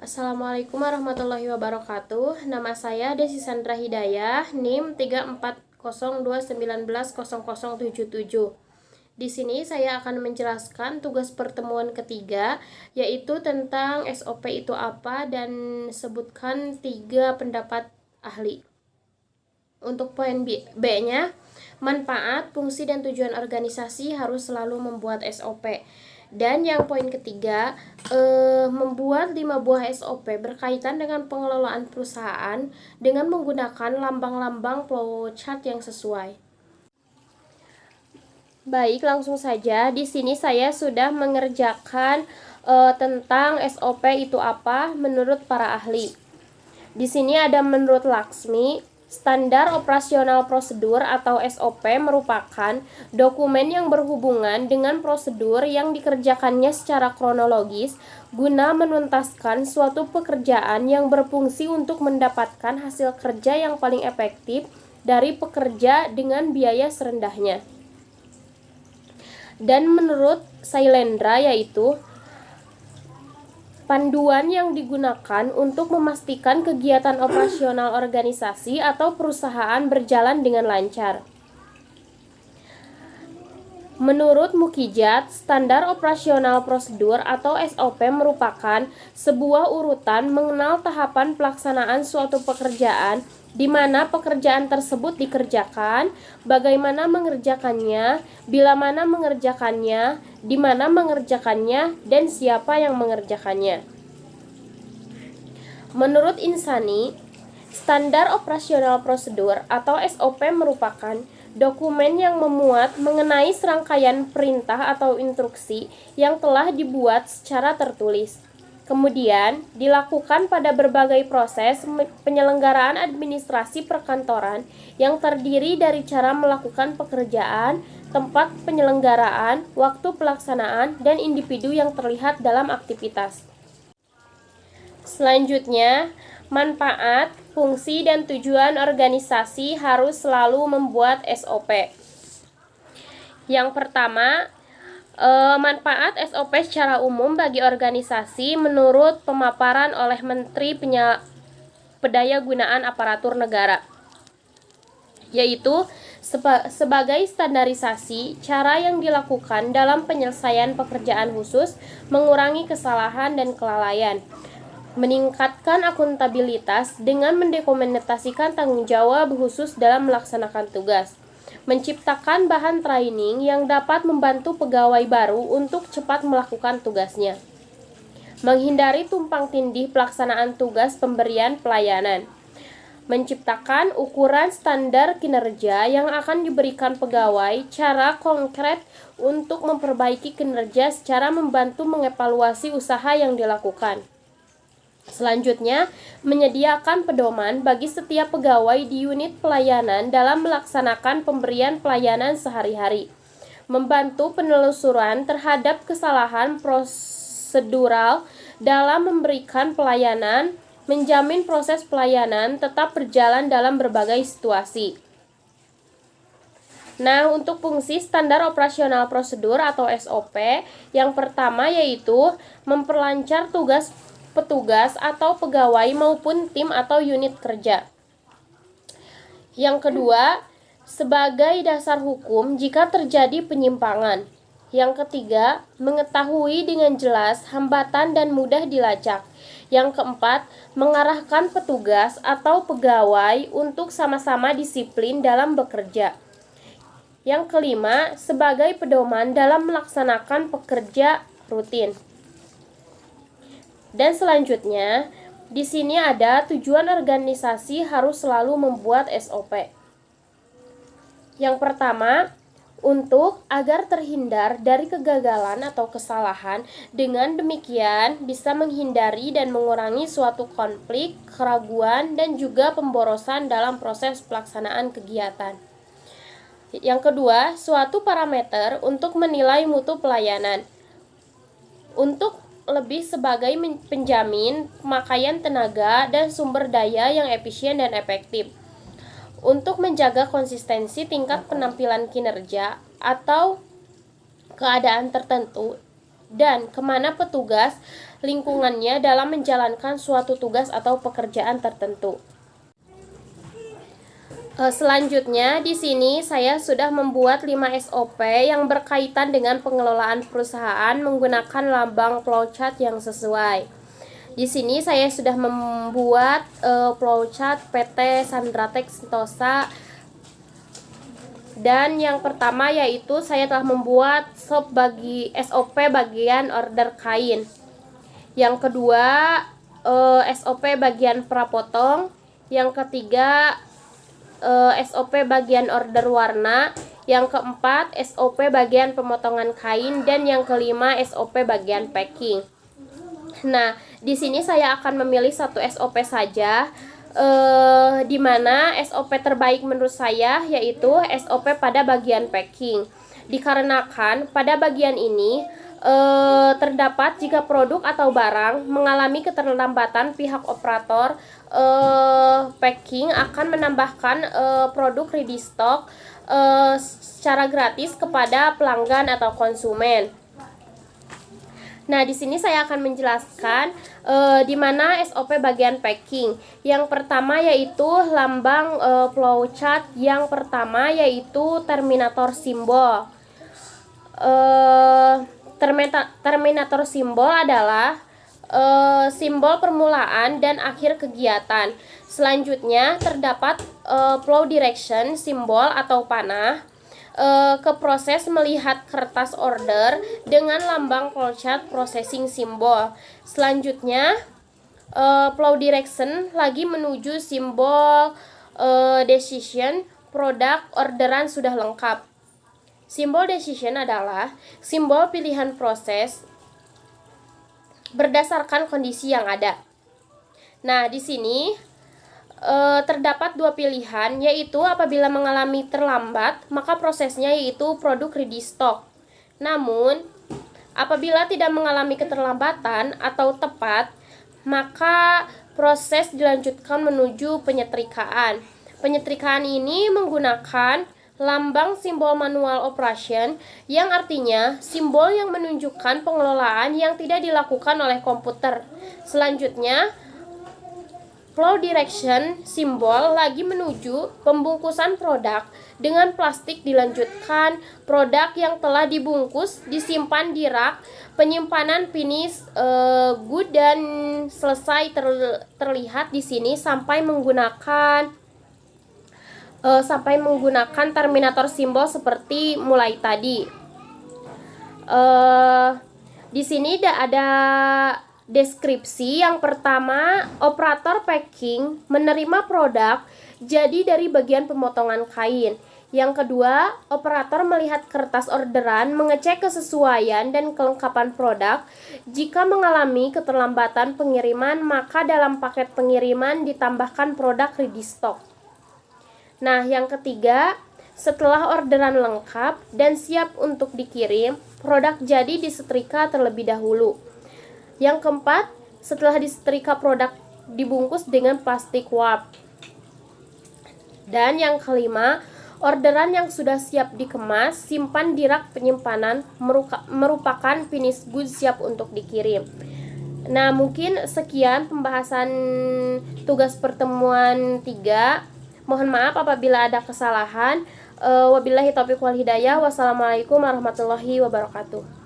Assalamualaikum warahmatullahi wabarakatuh. Nama saya Desi Sandra Hidayah, NIM 34029110077. Di sini saya akan menjelaskan tugas pertemuan ketiga, yaitu tentang SOP itu apa dan sebutkan 3 pendapat ahli. Untuk poin B-nya, manfaat, fungsi, dan tujuan organisasi harus selalu membuat SOP. Dan yang poin ketiga, membuat 5 buah SOP berkaitan dengan pengelolaan perusahaan dengan menggunakan lambang-lambang flowchart yang sesuai. Baik, langsung saja. Di sini saya sudah mengerjakan tentang SOP itu apa menurut para ahli. Di sini ada menurut Laksmi, standar operasional prosedur atau SOP merupakan dokumen yang berhubungan dengan prosedur yang dikerjakannya secara kronologis guna menuntaskan suatu pekerjaan yang berfungsi untuk mendapatkan hasil kerja yang paling efektif dari pekerja dengan biaya serendahnya. Dan menurut Sailendra, yaitu panduan yang digunakan untuk memastikan kegiatan operasional organisasi atau perusahaan berjalan dengan lancar. Menurut Mukijat, standar operasional prosedur atau SOP merupakan sebuah urutan mengenal tahapan pelaksanaan suatu pekerjaan, di mana pekerjaan tersebut dikerjakan, bagaimana mengerjakannya, bila mana mengerjakannya, di mana mengerjakannya, dan siapa yang mengerjakannya. Menurut Insani, standar operasional prosedur atau SOP merupakan dokumen yang memuat mengenai serangkaian perintah atau instruksi yang telah dibuat secara tertulis. Kemudian, dilakukan pada berbagai proses penyelenggaraan administrasi perkantoran yang terdiri dari cara melakukan pekerjaan, tempat penyelenggaraan, waktu pelaksanaan, dan individu yang terlihat dalam aktivitas. Selanjutnya, manfaat, fungsi, dan tujuan organisasi harus selalu membuat SOP. Yang pertama, manfaat SOP secara umum bagi organisasi menurut pemaparan oleh Menteri Pendayagunaan Aparatur Negara, yaitu sebagai standarisasi cara yang dilakukan dalam penyelesaian pekerjaan khusus, mengurangi kesalahan dan kelalaian, meningkatkan akuntabilitas dengan mendokumentasikan tanggung jawab khusus dalam melaksanakan tugas, menciptakan bahan training yang dapat membantu pegawai baru untuk cepat melakukan tugasnya, menghindari tumpang tindih pelaksanaan tugas pemberian pelayanan, menciptakan ukuran standar kinerja yang akan diberikan pegawai cara konkret untuk memperbaiki kinerja secara membantu mengevaluasi usaha yang dilakukan. Selanjutnya, menyediakan pedoman bagi setiap pegawai di unit pelayanan dalam melaksanakan pemberian pelayanan sehari-hari, membantu penelusuran terhadap kesalahan prosedural dalam memberikan pelayanan, menjamin proses pelayanan tetap berjalan dalam berbagai situasi. Nah, untuk fungsi standar operasional prosedur atau SOP, yang pertama yaitu memperlancar tugas petugas atau pegawai maupun tim atau unit kerja. Yang kedua, sebagai dasar hukum jika terjadi penyimpangan. Yang ketiga, mengetahui dengan jelas hambatan dan mudah dilacak. Yang keempat, mengarahkan petugas atau pegawai untuk sama-sama disiplin dalam bekerja. Yang kelima, sebagai pedoman dalam melaksanakan pekerja rutin. Dan selanjutnya, di sini ada tujuan organisasi harus selalu membuat SOP. Yang pertama, untuk agar terhindar dari kegagalan atau kesalahan, dengan demikian bisa menghindari dan mengurangi suatu konflik, keraguan, dan juga pemborosan dalam proses pelaksanaan kegiatan. Yang kedua, suatu parameter untuk menilai mutu pelayanan. Untuk lebih sebagai penjamin pemakaian tenaga dan sumber daya yang efisien dan efektif, untuk menjaga konsistensi tingkat penampilan kinerja atau keadaan tertentu dan kemana petugas lingkungannya dalam menjalankan suatu tugas atau pekerjaan tertentu. Selanjutnya di sini saya sudah membuat 5 SOP yang berkaitan dengan pengelolaan perusahaan menggunakan lambang flowchart yang sesuai. Di sini saya sudah membuat flowchart PT Sandratek Sentosa, dan yang pertama yaitu saya telah membuat SOP bagian order kain. Yang kedua SOP bagian prapotong. Yang ketiga SOP bagian order warna. Yang keempat SOP bagian pemotongan kain, dan yang kelima SOP bagian packing. Nah, di sini saya akan memilih satu SOP saja, di mana SOP terbaik menurut saya yaitu SOP pada bagian packing. Dikarenakan pada bagian ini terdapat jika produk atau barang mengalami keterlambatan, pihak operator packing akan menambahkan produk ready stock secara gratis kepada pelanggan atau konsumen. Nah, di sini saya akan menjelaskan di mana SOP bagian packing. Yang pertama yaitu lambang flowchart. Yang pertama yaitu terminator simbol. Terminator simbol adalah simbol permulaan dan akhir kegiatan. Selanjutnya terdapat flow direction simbol atau panah ke proses melihat kertas order dengan lambang flowchart processing simbol. Selanjutnya flow direction lagi menuju simbol decision, produk orderan sudah lengkap. Simbol decision adalah simbol pilihan proses berdasarkan kondisi yang ada. Nah, di sini terdapat dua pilihan, yaitu apabila mengalami terlambat, maka prosesnya yaitu produk ready stock. Namun, apabila tidak mengalami keterlambatan atau tepat, maka proses dilanjutkan menuju penyetrikaan. Penyetrikaan ini menggunakan lambang simbol manual operation, yang artinya simbol yang menunjukkan pengelolaan yang tidak dilakukan oleh komputer. Selanjutnya, flow direction simbol lagi menuju pembungkusan produk dengan plastik. Dilanjutkan, produk yang telah dibungkus disimpan di rak penyimpanan finish good dan selesai terlihat di sini sampai menggunakan terminator simbol seperti mulai tadi. Di sini ada deskripsi. Yang pertama, operator packing menerima produk jadi dari bagian pemotongan kain. Yang kedua, operator melihat kertas orderan, mengecek kesesuaian dan kelengkapan produk. Jika mengalami keterlambatan pengiriman, maka dalam paket pengiriman ditambahkan produk ready stock. Nah, yang ketiga, setelah orderan lengkap dan siap untuk dikirim, produk jadi disetrika terlebih dahulu. Yang keempat, setelah disetrika produk dibungkus dengan plastik wrap. Dan yang kelima, orderan yang sudah siap dikemas simpan di rak penyimpanan merupakan finish goods siap untuk dikirim. Nah, mungkin sekian pembahasan tugas pertemuan 3. Mohon maaf apabila ada kesalahan. Wabillahi taufiq wal hidayah. Wassalamualaikum warahmatullahi wabarakatuh.